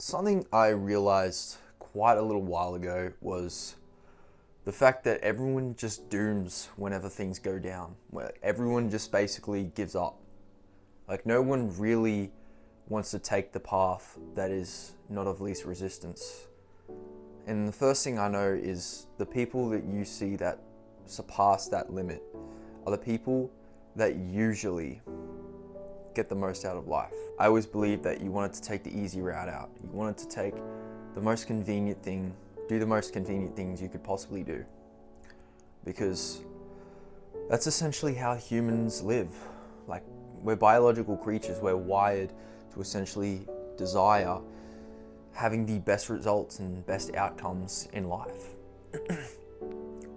Something I realized quite a little while ago was the fact that everyone just dooms whenever things go down. Where everyone just basically gives up. Like no one really wants to take the path that is not of least resistance. And the first thing I know is the people that you see that surpass that limit are the people that usually get the most out of life. I always believed that you wanted to take the easy route out. You wanted to take the most convenient thing, do the most convenient things you could possibly do. Because that's essentially how humans live. Like, we're biological creatures, we're wired to essentially desire having the best results and best outcomes in life.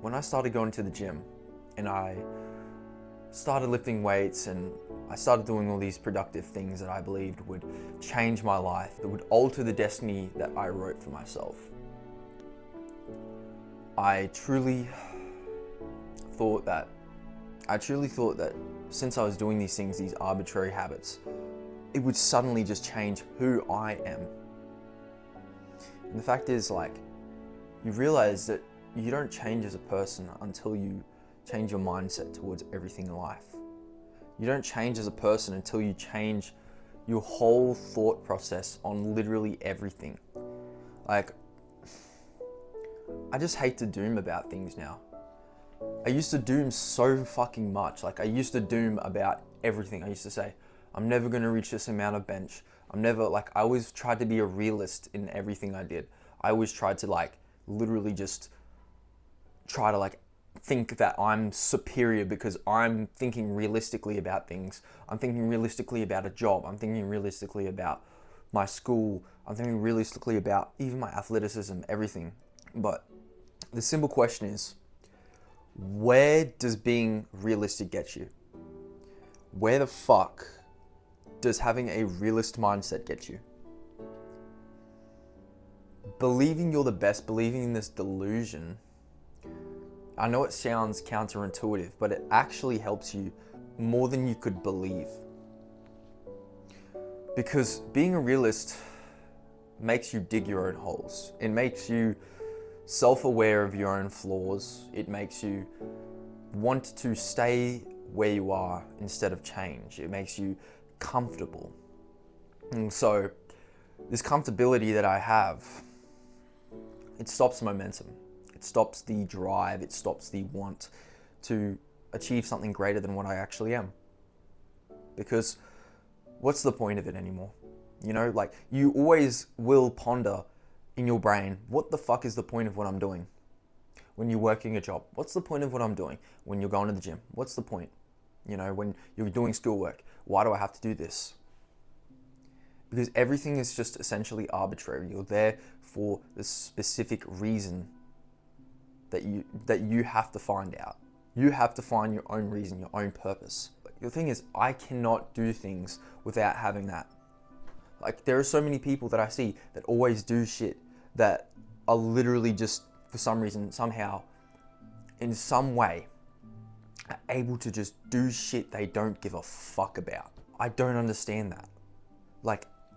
When I started going to the gym and I started lifting weights and I started doing all these productive things that I believed would change my life, that would alter the destiny that I wrote for myself, I truly thought that since I was doing these things, these arbitrary habits, it would suddenly just change who I am. And the fact is, you realize that you don't change as a person until you change your mindset towards everything in life. You don't change as a person until you change your whole thought process on literally everything. I just hate to doom about things now. I used to doom so fucking much. I used to doom about everything. I used to say, I'm never gonna reach this amount of bench. I always tried to be a realist in everything I did. I always tried to literally just try to think that I'm superior because I'm thinking realistically about things. I'm thinking realistically about a job. I'm thinking realistically about my school. I'm thinking realistically about even my athleticism, everything. But the simple question is, where does being realistic get you? Where the fuck does having a realist mindset get you? Believing you're the best, believing in this delusion, I know it sounds counterintuitive, but it actually helps you more than you could believe. Because being a realist makes you dig your own holes. It makes you self-aware of your own flaws. It makes you want to stay where you are instead of change. It makes you comfortable. And so this comfortability that I have, it stops momentum. It stops the drive. It stops the want to achieve something greater than what I actually am. Because what's the point of it anymore? You always will ponder in your brain, what the fuck is the point of what I'm doing? When you're working a job, what's the point of what I'm doing? When you're going to the gym, what's the point? When you're doing schoolwork, why do I have to do this? Because everything is just essentially arbitrary. You're there for the specific reason that you have to find out. You have to find your own reason, your own purpose. The thing is, I cannot do things without having that. There are so many people that I see that always do shit that are literally just, for some reason, somehow, in some way, are able to just do shit they don't give a fuck about. I don't understand that.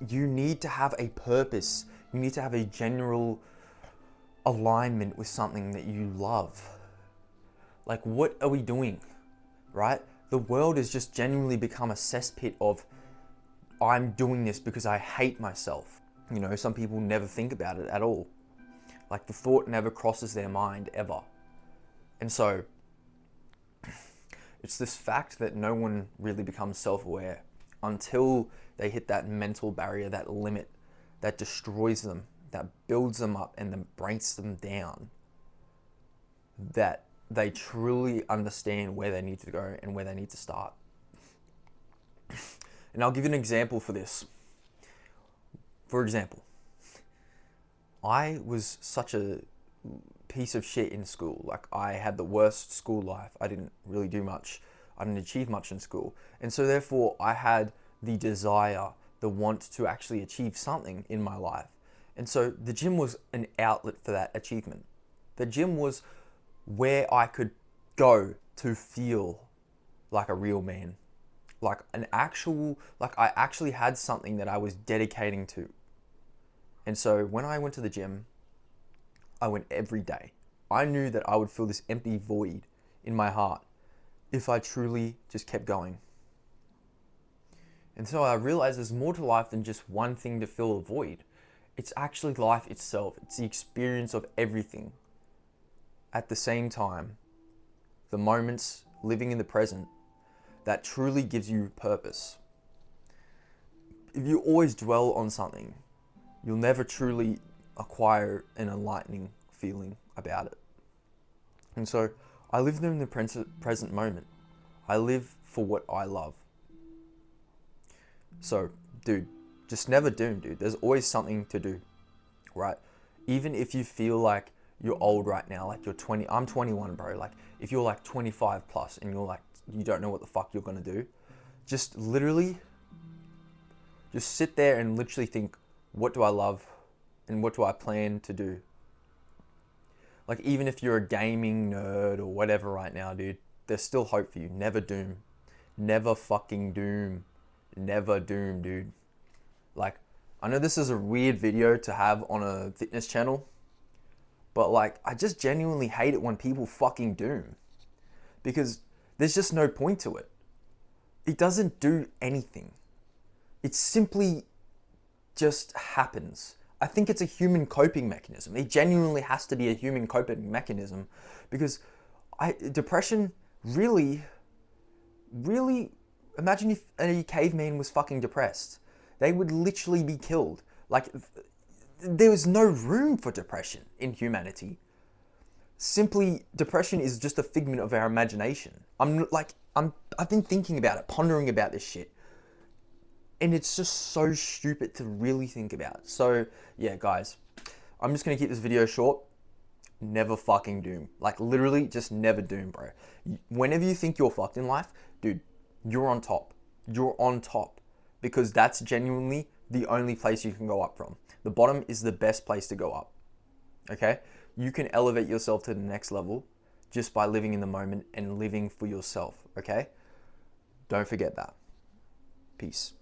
You need to have a purpose. You need to have a general alignment with something that you love. What are we doing, right? The world has just genuinely become a cesspit of, I'm doing this because I hate myself. Some people never think about it at all. The thought never crosses their mind ever. And so, it's this fact that no one really becomes self-aware until they hit that mental barrier, that limit that destroys them, that builds them up and then breaks them down, that they truly understand where they need to go and where they need to start. And I'll give you an example for this. For example, I was such a piece of shit in school. I had the worst school life. I didn't really do much. I didn't achieve much in school. And so therefore I had the desire, the want to actually achieve something in my life. And so the gym was an outlet for that achievement. The gym was where I could go to feel like a real man. I actually had something that I was dedicating to. And so when I went to the gym, I went every day. I knew that I would feel this empty void in my heart if I truly just kept going. And so I realized there's more to life than just one thing to fill a void. It's actually life itself. It's the experience of everything. At the same time, the moments living in the present that truly gives you purpose. If you always dwell on something, you'll never truly acquire an enlightening feeling about it. And so I live in the present moment. I live for what I love. So, dude, just never doom, dude. There's always something to do, right? Even if you feel like you're old right now, like you're 20, I'm 21, bro. Like if you're like 25 plus and you're like, you don't know what the fuck you're gonna do, just literally, just sit there and literally think, what do I love and what do I plan to do? Like even if you're a gaming nerd or whatever right now, dude, there's still hope for you. Never doom. Never fucking doom. Never doom, dude. Like, I know this is a weird video to have on a fitness channel, but like, I just genuinely hate it when people fucking doom. Because there's just no point to it. It doesn't do anything. It simply just happens. I think it's a human coping mechanism. It genuinely has to be a human coping mechanism because depression really, imagine if a caveman was fucking depressed. They would literally be killed. Like, there was no room for depression in humanity. Simply, depression is just a figment of our imagination. I've been thinking about it, pondering about this shit. And it's just so stupid to really think about. So, yeah, guys, I'm just going to keep this video short. Never fucking doom. Like, literally, just never doom, bro. Whenever you think you're fucked in life, dude, you're on top. You're on top. Because that's genuinely the only place you can go up from. The bottom is the best place to go up. Okay? You can elevate yourself to the next level just by living in the moment and living for yourself. Okay? Don't forget that. Peace.